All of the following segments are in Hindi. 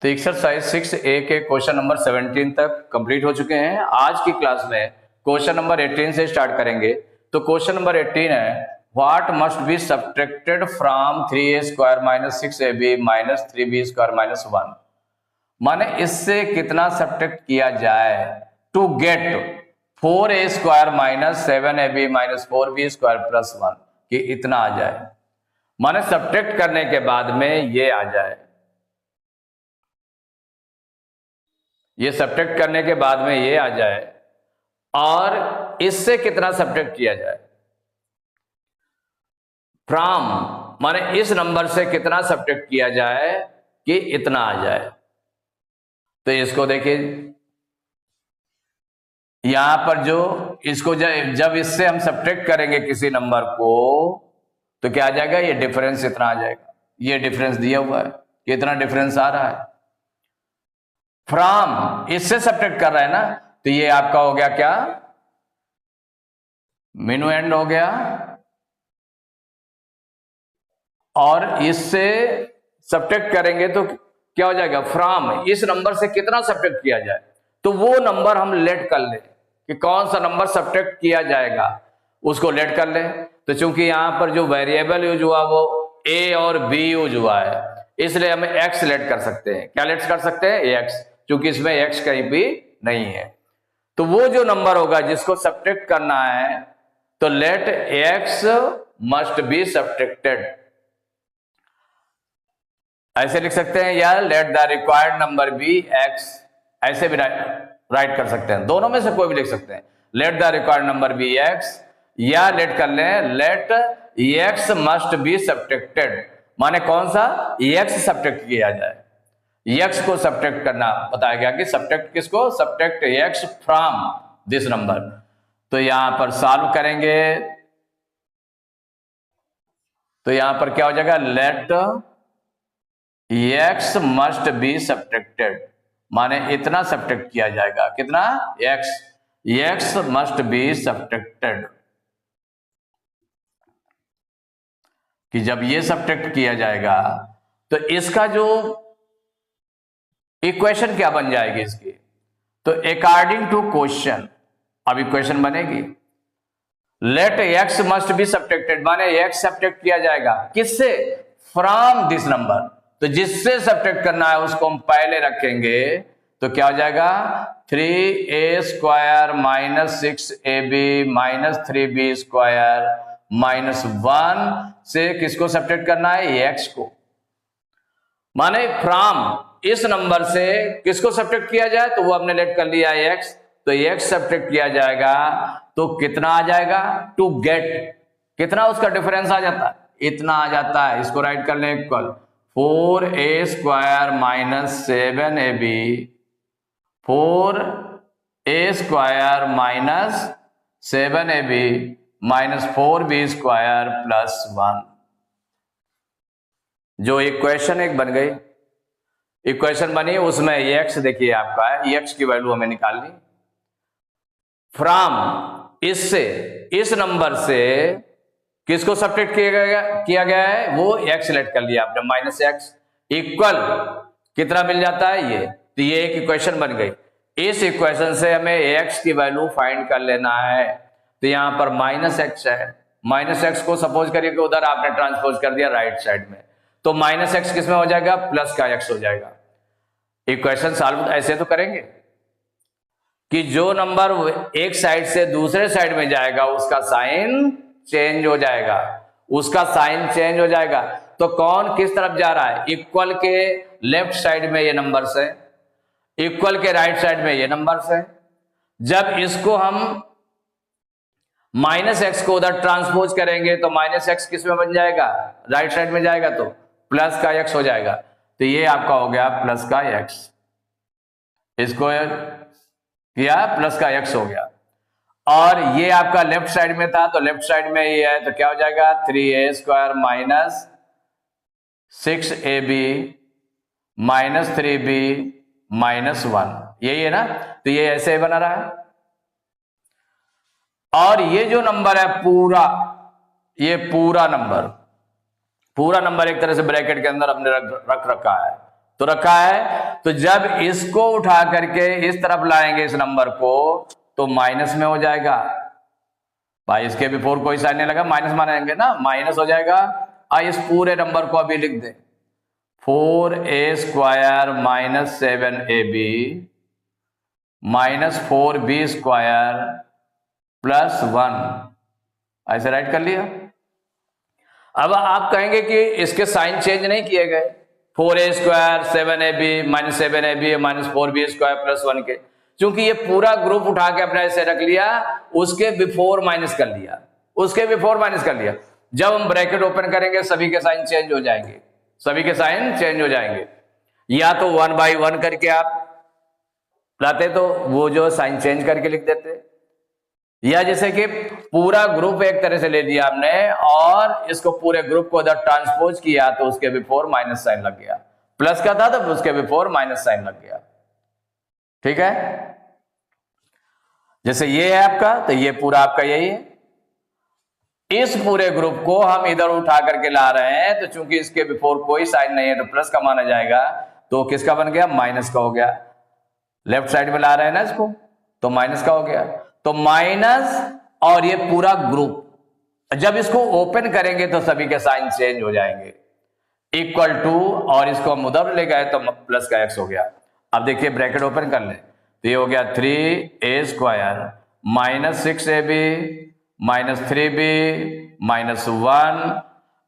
तो एक्सरसाइज 6A के क्वेश्चन नंबर 17 तक कंप्लीट हो चुके हैं। आज की क्लास में क्वेश्चन नंबर 18 से स्टार्ट करेंगे। तो क्वेश्चन नंबर 18 है, what must be subtracted from 3a square minus 6ab minus 3b square minus 1। माने इससे कितना सब्ट्रैक्ट किया जाए to get 4a square minus 7ab minus 4b square plus 1, कि इतना आ जाए। माने सब्ट्रैक्ट करने के बाद में ये आ जाए, ये सब्ट्रैक्ट करने के बाद में ये आ जाए, और इससे कितना सब्ट्रैक्ट किया जाए फ्रॉम, माने इस नंबर से कितना सब्ट्रैक्ट किया जाए कि इतना आ जाए। तो इसको देखिए, यहां पर जो इसको जब इससे हम सब्ट्रैक्ट करेंगे किसी नंबर को तो क्या आ जाएगा, ये डिफरेंस इतना आ जाएगा। ये डिफरेंस दिया हुआ है, कितना डिफरेंस आ रहा है। फ्रॉम इससे सब्ट्रैक्ट कर रहा है ना, तो ये आपका हो गया क्या, मिनुएंड हो गया, और इससे सब्ट्रैक्ट करेंगे तो क्या हो जाएगा, फ्रॉम इस नंबर से कितना सब्ट्रैक्ट किया जाए। तो वो नंबर हम लेट कर ले कि कौन सा नंबर सब्ट्रैक्ट किया जाएगा, उसको लेट कर ले। तो चूंकि यहां पर जो वेरिएबल यूज हुआ वो a और b यूज हुआ है, इसलिए हम x लेट कर सकते हैं। क्या लेट कर सकते हैं, x, क्योंकि इसमें x कहीं भी नहीं है। तो वो जो नंबर होगा जिसको सब्ट्रैक्ट करना है, तो let x must be subtracted, ऐसे लिख सकते हैं, या let the required number be x, ऐसे भी राइट कर सकते हैं। दोनों में से कोई भी लिख सकते हैं, let the required number be x, या लेट कर लें let x must be subtracted, माने कौन सा, x सब्ट्रैक्ट किया जाए। x को सब्ट्रैक्ट करना बताया गया कि सब्ट्रैक्ट किसको, subtract x from this number. तो यहां पर सॉल्व करेंगे तो यहां पर क्या हो जाएगा, let x must be subtracted, माने इतना सब्ट्रैक्ट किया जाएगा, कितना, x मस्ट बी सब्ट्रैक्टेड, कि जब ये सब्ट्रैक्ट किया जाएगा तो इसका जो इक्वेशन क्या बन जाएगी इसकी। तो अकॉर्डिंग टू क्वेश्चन, अब इक्वेशन बनेगी let x must be subtracted, माने x सब्ट्रैक्ट किया जाएगा किससे, फ्रॉम दिस नंबर। तो जिससे सब्ट्रैक्ट करना है उसको हम पहले रखेंगे, तो क्या हो जाएगा, 3a square minus 6ab minus 3b square minus 1 से किसको सब्ट्रैक्ट करना है, x को। माने फ्रॉम इस नंबर से किसको सब्ट्रैक्ट किया जाए, तो वो हमने लेट कर लिया है x, तो x सब्ट्रैक्ट किया जाएगा तो कितना आ जाएगा, टू गेट, कितना उसका डिफरेंस आ जाता है, इतना आ जाता है। इसको राइट कर लें, equal 4a square minus 7ab, 4a square minus 7ab minus 4b square plus 1। जो इक्वेशन एक बन गई, इक्वेशन बनी, उसमें x देखिए आपका है, x की वैल्यू हमें निकालनी। फ्रॉम इससे इस नंबर से किसको सब्ट्रैक्ट किया गया है, वो x लेट कर लिया आपने, माइनस x इक्वल कितना मिल जाता है, ये। तो ये एक इक्वेशन बन गई। इस इक्वेशन से हमें x की वैल्यू फाइंड कर लेना है। तो यहां पर माइनस x है, माइनस x को सपोज करिए कि उधर आपने ट्रांसपोज कर दिया राइट साइड में, तो माइनस x किस में हो जाएगा, प्लस का x हो जाएगा। इक्वेशन सॉल्व ऐसे तो करेंगे कि जो नंबर एक साइड से दूसरे साइड में जाएगा उसका साइन चेंज हो जाएगा, उसका साइन चेंज हो जाएगा। तो कौन किस तरफ जा रहा है, इक्वल के लेफ्ट साइड में ये नंबर से, इक्वल के राइट साइड में ये नंबर से। जब इसको हम माइनस एक्स को उधर ट्रांसपोज करेंगे तो माइनस एक्स किस में बन जाएगा, राइट साइड में जाएगा, तो प्लस का एक्स हो जाएगा। तो ये आपका हो गया प्लस का एक्स, इसको किया प्लस का एक्स हो गया। और ये आपका लेफ्ट साइड में था, तो लेफ्ट साइड में ये है, तो क्या हो जाएगा, 3a square minus 6ab minus 3b minus 1, यही है ना। तो ये ऐसे ही बना रहा है। और ये जो नंबर है पूरा, ये पूरा नंबर एक तरह से ब्रैकेट के अंदर हमने रख रखा है। तो रखा है तो जब इसको उठा करके इस तरफ लाएंगे इस नंबर को तो माइनस में हो जाएगा भाई, इसके बिफोर कोई साइन नहीं लगा, माइनस मानेंगे ना, माइनस हो जाएगा। इस पूरे नंबर को अभी लिख दें 4a² minus 7ab minus 4b² plus 1, ऐसे राइट कर लिया। अब आप कहेंगे कि इसके साइन चेंज नहीं किए गए, 4a² 7ab minus 7ab minus 4b² plus 1 के, क्योंकि ये पूरा ग्रुप उठा के अपने ऐसे रख लिया, उसके बिफोर माइनस कर लिया, उसके बिफोर माइनस कर लिया। जब हम ब्रैकेट ओपन करेंगे सभी के साइन चेंज हो जाएंगे, सभी के साइन चेंज हो जाएंगे। या तो 1 बाई 1 करके आप लाते तो वो जो साइन चेंज करके लिख देते, या जैसे कि पूरा ग्रुप एक तरह से ले लिया आपने और इसको पूरे ग्रुप को उधर ट्रांसपोज किया तो उसके बिफोर माइनस साइन लग गया, प्लस का था तो उसके बिफोर माइनस साइन लग गया। ठीक है, जैसे ये है आपका तो ये पूरा आपका यही है। इस पूरे ग्रुप को हम इधर उठा करके ला रहे हैं तो चूंकि इसके बिफोर कोई साइन नहीं है तो प्लस का माना जाएगा, तो किसका बन गया, माइनस का हो गया। लेफ्ट साइड में ला रहे हैं ना इसको तो माइनस का हो गया, तो माइनस और ये पूरा ग्रुप जब इसको ओपन करेंगे तो सभी के साइन चेंज हो जाएंगे, इक्वल टू, और इसको हम उधर ले गए तो प्लस का x हो गया। अब देखिए ब्रैकेट ओपन कर ले तो ये हो गया 3a² minus 6ab minus 3b minus 1।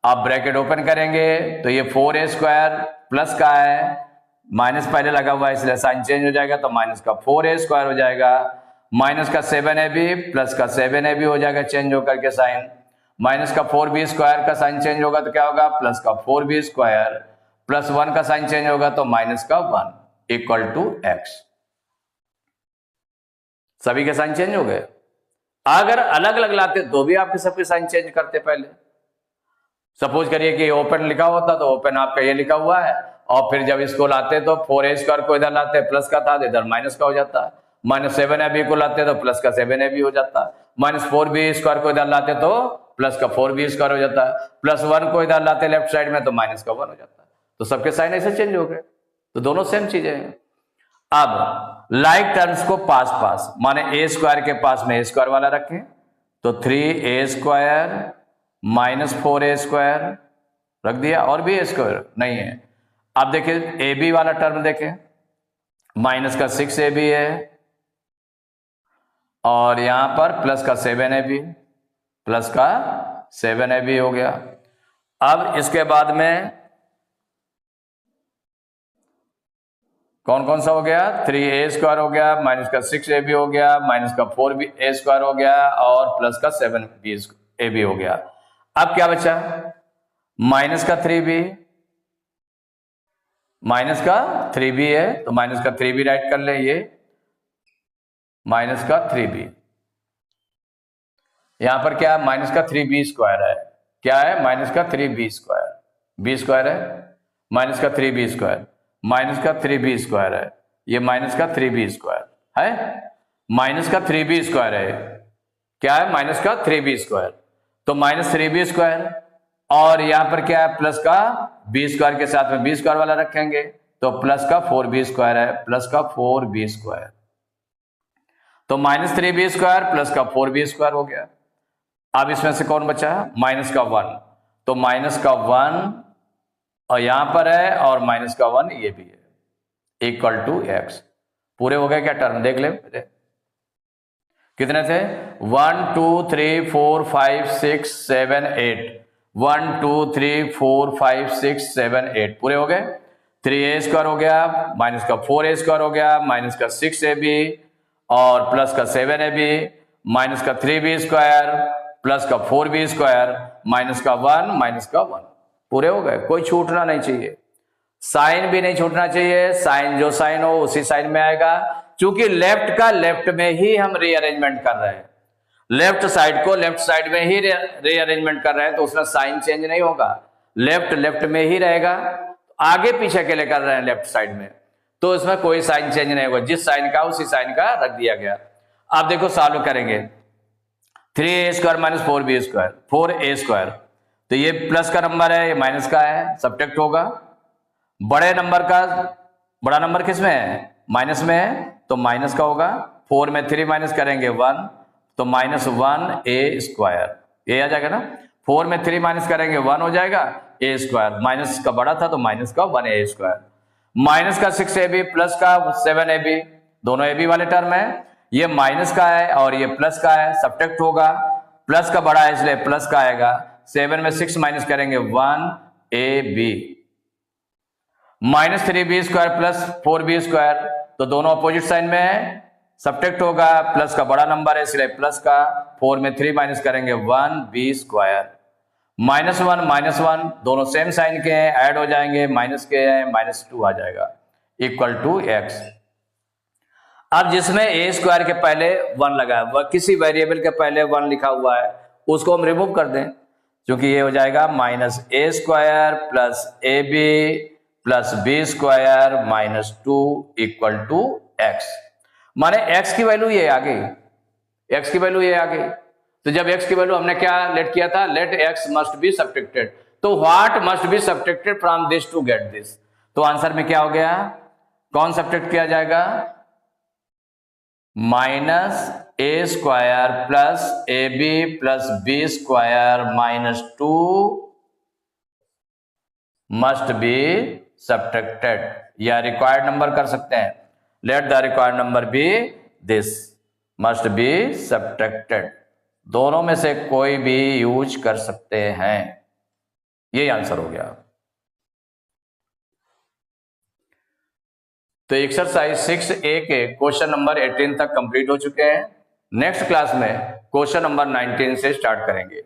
अब ब्रैकेट ओपन करेंगे तो ये 4a² प्लस का है, माइनस पहले लगा हुआ है इसलिए साइन चेंज हो जाएगा, तो माइनस का 4a² हो जाएगा, माइनस का 7ab प्लस का 7ab हो जाएगा चेंज होकर के साइन, माइनस का 4b² का साइन चेंज होगा तो क्या होगा, प्लस का 4b² प्लस 1 का साइन चेंज होगा तो माइनस का 1 इक्वल टू x। सभी के साइन चेंज हो गए। अगर अलग अलग लाते तो भी आपके सबके साइन चेंज करते। पहले सपोज करिए कि ओपन लिखा होता तो ओपन आपका ये लिखा हुआ है, और फिर जब इसको लाते तो 4a² को इधर लाते प्लस का था तो इधर माइनस का हो जाता, माइनस 7ab को लाते तो प्लस का 7ab हो जाता, माइनस 4b² को इधर लाते तो प्लस का 4b² हो जाता, प्लस 1 को इधर लाते लेफ्ट साइड में तो माइनस का 1 हो जाता। तो सबके साइन ऐसे चेंज हो गए, तो दोनों सेम चीजें हैं। अब लाइक टर्म्स को पास पास माने a² के पास में a² वाला रखें तो 3a² माइनस 4a² रख दिया, और भी a² नहीं है। अब देखिए ab वाला टर्म देखें, माइनस का 6ab है और यहां पर प्लस का 7ab, प्लस का 7ab हो गया। अब इसके बाद में कौन कौन सा हो गया, 3a² हो गया, माइनस का 6ab हो गया, माइनस का 4a² हो गया और प्लस का 7ab हो गया। अब क्या बचा, माइनस का 3b, माइनस का 3b है तो माइनस का 3b राइट कर ले, ये माइनस का 3b, यहां पर क्या माइनस का 3b² है, क्या है माइनस का 3b², b² है, माइनस का 3b², माइनस का 3b² है, ये माइनस का 3b² है, माइनस का 3b² है, क्या है माइनस का 3b², तो माइनस 3b² और यहां पर क्या है प्लस का b² के साथ में b² वाला रखेंगे तो प्लस का 4b² है, प्लस का 4b², तो माइनस 3b² प्लस का 4b² हो गया। अब इसमें से कौन बचा, माइनस का 1, तो माइनस का 1 और यहां पर है और माइनस का 1 ये भी है, इक्वल टू x। पूरे हो गए क्या टर्म, देख ले कितने थे, 1 2 3 4 5 6 7 8, 1 2 3 4 5 6 7 8 पूरे हो गए। 3a² हो गया, माइनस का 4a² हो गया, माइनस का 6ab और प्लस का 7ab, माइनस का 3b² प्लस का 4b², माइनस का 1 माइनस का 1 पूरे हो गए। कोई छूटना नहीं चाहिए, साइन भी नहीं छूटना चाहिए, साइन जो साइन हो उसी साइन में आएगा, क्योंकि लेफ्ट का लेफ्ट में ही हम रीअरेंजमेंट कर रहे हैं, लेफ्ट साइड को लेफ्ट साइड में ही रीअरेंजमेंट कर रहे हैं, तो उसमें साइन चेंज नहीं होगा, लेफ्ट लेफ्ट में ही रहेगा। आगे पीछे के लिए कर रहे हैं लेफ्ट साइड में, तो इसमें कोई साइन चेंज नहीं होगा, जिस साइन का उसी साइन का रख दिया गया। आप देखो सॉल्व करेंगे, 3a² माइनस 4b², 4a², तो ये प्लस का नंबर है, ये माइनस का है, सब्ट्रैक्ट होगा, बड़े नंबर का बड़ा नंबर किस में है, माइनस में है, तो माइनस का होगा। 4 में 3 माइनस करेंगे 1, तो -1a², ये आ जाएगा ना। 4 में 3 माइनस करेंगे 1 हो जाएगा a², माइनस का बड़ा था तो माइनस का 1a²। माइनस का 6ab प्लस का 7ab, दोनों ab वाले टर्म है। ये माइनस का है और ये प्लस का है, सब्ट्रैक्ट होगा, प्लस का बड़ा है इसलिए प्लस का आएगा। 7 में 6 माइनस करेंगे 1ab, -3b² प्लस 4b², तो दोनों अपोजिट साइन में है, सब्ट्रैक्ट होगा, प्लस का बड़ा नंबर है इसलिए प्लस का। 4 में 3 माइनस करेंगे 1b², -1 दोनों सेम साइन के हैं, ऐड हो जाएंगे, माइनस के हैं, -2 आ जाएगा, इक्वल टू x। अब जिसमें a² के पहले 1 लगा है, वह किसी वेरिएबल के पहले 1 लिखा हुआ है, उसको हम रिमूव कर दें, क्योंकि ये हो जाएगा -a² plus ab plus b² -2 equal to x। माने x की वैल्यू ये आ गई, x की वैल्यू ये आ गई। तो जब x की वैल्यू हमने क्या लेट किया था, let x must be subtracted, तो what must be subtracted from this to get this, तो आंसर में क्या हो गया, कौन सब्ट्रैक्ट किया जाएगा, -a² plus ab plus b² -2 must be subtracted, या रिक्वायर्ड नंबर कर सकते हैं, let the required number be this must be subtracted, दोनों में से कोई भी यूज कर सकते हैं, ये आंसर हो गया। तो एक्सरसाइज 6A के क्वेश्चन नंबर 18 तक कंप्लीट हो चुके हैं। नेक्स्ट क्लास में क्वेश्चन नंबर 19 से स्टार्ट करेंगे।